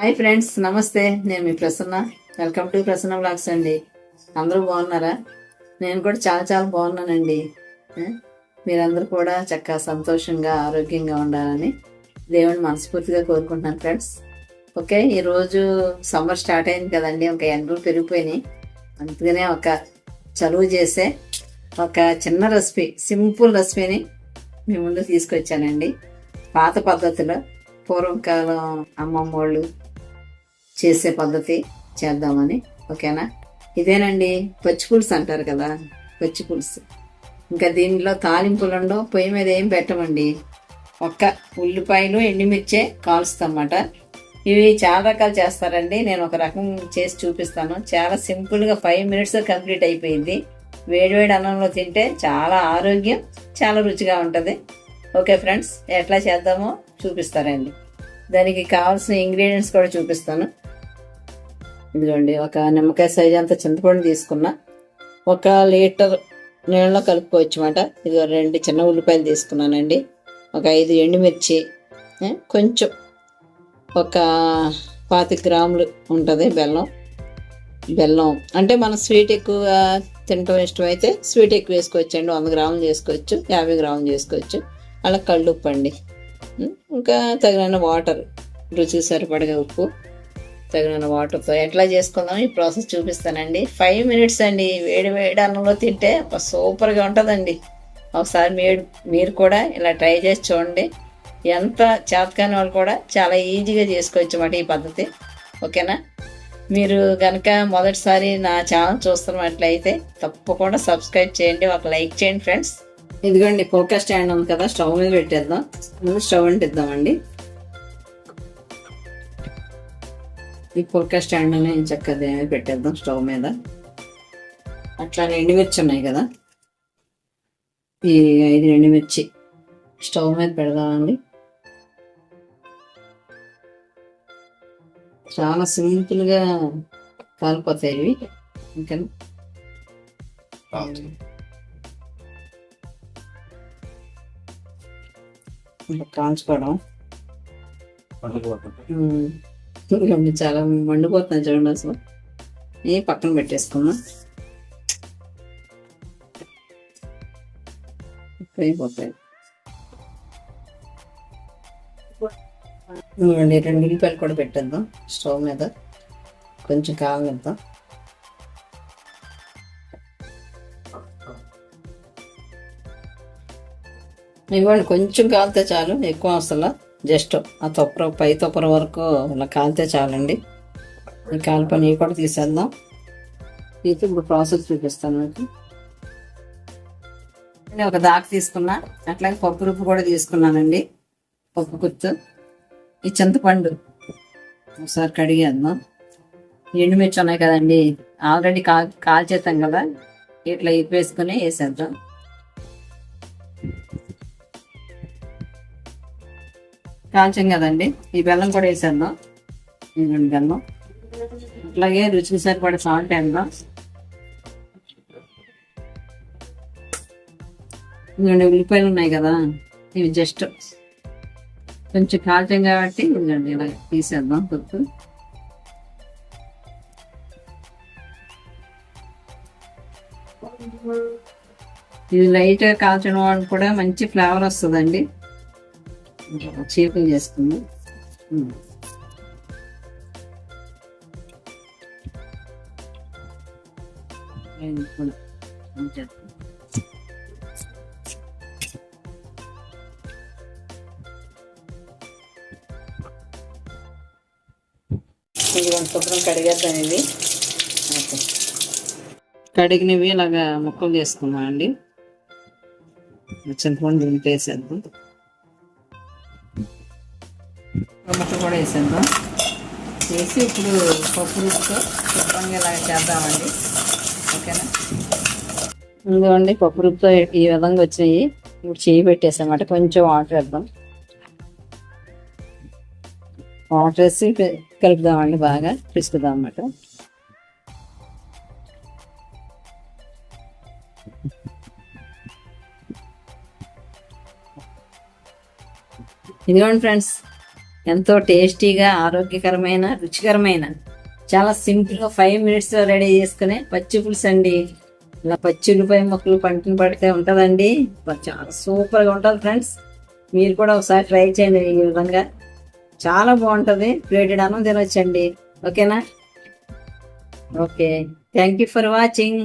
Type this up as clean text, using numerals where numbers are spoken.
Hi friends, నమస్తే. నేను మీ Prasanna. Welcome to Prasanna blogs అండి. అందరూ బాగున్నారా? నేను కూడా చాలా చాలా బాగున్నానండి. మీరందరూ కూడా చక్కగా సంతోషంగా ఆరోగ్యంగా ఉండాలని దేవుని మనస్ఫూర్తిగా కోరుకుంటున్నాను ఫ్రెండ్స్. ఓకే, ఈరోజు సమ్మర్ స్టార్ట్ అయింది కదండి. ఒక ఎండలు పెరిగిపోయినాయి. అందుకనే ఒక చలువ చేసే ఒక చిన్న రెసిపీ, సింపుల్ రెసిపీని మీ ముందు తీసుకొచ్చానండి. పాత పద్ధతిలో పూర్వకాలం అమ్మమ్మ వాళ్ళు చేసే పద్ధతి చేద్దామని. ఓకేనా? ఇదేనండి పచ్చి పులుసు అంటారు కదా, పచ్చి పులుసు. ఇంకా దీనిలో తాలింపులు ఉండవు, పొయ్యి మీద ఏం పెట్టమండి. ఒక్క ఉల్లిపాయలు ఎండుమిర్చే కాల్స్తామన్నమాట. ఇవి చాలా రకాలు చేస్తారండి. నేను ఒక రకం చేసి చూపిస్తాను. చాలా సింపుల్గా 5 minutes కంప్లీట్ అయిపోయింది. వేడివేడి అన్నంలో తింటే చాలా ఆరోగ్యం, చాలా రుచిగా ఉంటుంది. ఓకే ఫ్రెండ్స్, ఎట్లా చేద్దామో చూపిస్తారండి. దానికి కావాల్సిన ఇంగ్రీడియంట్స్ కూడా చూపిస్తాను. ఇదిగోండి, ఒక నిమ్మకాయ సైజ్ అంత చింతపండు తీసుకున్నా. 1 లీటర్ నీళ్ళలో కలుపుకోవచ్చు అన్నమాట. ఇదిగో 2 చిన్న ఉల్లిపాయలు తీసుకున్నానండి. ఒక 5 ఎండుమిర్చి, కొంచెం ఒక 25 గ్రాములు ఉంటుంది బెల్లం అంటే మనం స్వీట్ ఎక్కువ తినటం ఇష్టమైతే స్వీట్ ఎక్కువ వేసుకోవచ్చు అండి. 100 గ్రాములు చేసుకోవచ్చు, 50 గ్రాములు చేసుకోవచ్చు. అలా కళ్ళుప్పు అండి. ఇంకా తగిన వాటర్, రుచికి సరిపడగా ఉప్పు, తగిన వాటర్తో ఎట్లా చేసుకుందాం ఈ ప్రాసెస్ చూపిస్తానండి. 5 minutes అండి. వేడి వేడి అన్నంలో తింటే సూపర్గా ఉంటుందండి. ఒకసారి మీరు కూడా ఇలా ట్రై చేసి చూడండి. ఎంత చేతకాని వాళ్ళు కూడా చాలా ఈజీగా చేసుకోవచ్చు అన్నమాట ఈ పద్ధతి. ఓకేనా? మీరు కనుక మొదటిసారి నా ఛానల్ చూస్తున్నట్లయితే తప్పకుండా సబ్స్క్రైబ్ చేయండి, ఒక లైక్ చేయండి ఫ్రెండ్స్. ఇదిగోండి, పోకా స్టాండ్ ఉంది కదా, స్టవ్ మీద పెట్టేద్దాం. ముందు స్టవ్ అంటిద్దామండి. ఈ పొరక స్టాండ్ అని చక్కగా పెట్టేద్దాం స్టవ్ మీద. అట్లానే ఎండుమిర్చి ఉన్నాయి కదా, ఈ 5 ఎండుమిర్చి స్టవ్ మీద పెడదామండి. చాలా సింపుల్గా కాలిపోతాయి ఇవి. ఇంకా కాల్చుకోవడం చాలా మండిపోతున్నాయి చూడండి. అసలు ఏ పక్కన పెట్టేసుకున్నా అయిపోతాయి. 2 ఉల్లిపాయలు కూడా పెట్టేద్దాం స్టవ్ మీద, కొంచెం కాగనిద్దాం. ఇవ్వండి, కొంచెం కాలితే చాలు, ఎక్కువ అసలు జస్ట్ ఆ పై తొప్పర వరకు ఇలా కాలితే చాలండి. ఈ కాలిపని కూడా తీసేద్దాం. తీసి ఇప్పుడు ప్రాసెస్ చూపిస్తాను మీకు. నేను ఒక దాకా తీసుకున్నా, అట్లాగే పప్పు రుబ్బు కూడా తీసుకున్నానండి, పప్పు గుత్తు. ఈ చింతపండు ఒకసారి కడిగేద్దాం. ఎండుమిర్చి ఉన్నాయి కదండి, ఆల్రెడీ కాల్చేస్తాం కదా, ఇట్లా వేసుకుని వేసేద్దాం. కాల్చాం కదండి, ఈ బెల్లం కూడా వేసేద్దాం. బెల్లం అట్లాగే రుచికి సరిపడే సాల్ట్ వేద్దాం. ఇదిగోండి, ఉల్లిపాయలు ఉన్నాయి కదా, ఇవి జస్ట్ కొంచెం కాల్చాం కాబట్టి ఇదిగోండి ఇలా తీసేద్దాం. కొద్దు ఇది లైట్గా కాల్చడం వల్ల కూడా మంచి ఫ్లేవర్ వస్తుందండి. చీపులు చేసుకుంది. శుభ్రం కడిగేద్దాం. ఇవి కడిగినవి ఇలాగా ముక్కలు చేసుకున్నాం అండి. చింతపండు దీనికి వేసేద్దాం. ముక్క కూడా వేసేద్దాం. వేసి ఇప్పుడు పప్పు రుచితో శుభ్రంగా ఇలాగ చేద్దామండి. ఓకేనా? ఇదిగోండి, పప్పు రుచితో ఈ విధంగా వచ్చినాయి. ఇప్పుడు చేయి పెట్టేసామాట. కొంచెం వాటర్ వేద్దాం. వాటర్ వేసి కలుపుదామండి, బాగా పిసుకుదాం అన్నమాట. ఇదిగోండి ఫ్రెండ్స్, ఎంతో టేస్టీగా ఆరోగ్యకరమైన రుచికరమైన చాలా సింపుల్గా 5 మినిట్స్లో రెడీ చేసుకునే పచ్చి పులుసు అండి. ఇలా పచ్చి ఉల్లిపాయ ముక్కలు పంటిని పడితే ఉంటుందండి, చాలా సూపర్గా ఉంటుంది ఫ్రెండ్స్. మీరు కూడా ఒకసారి ట్రై చేయండి ఈ విధంగా, చాలా బాగుంటుంది. ప్లేటెడ్ అన్నం తినొచ్చండి. ఓకేనా? Okay, thank you for watching.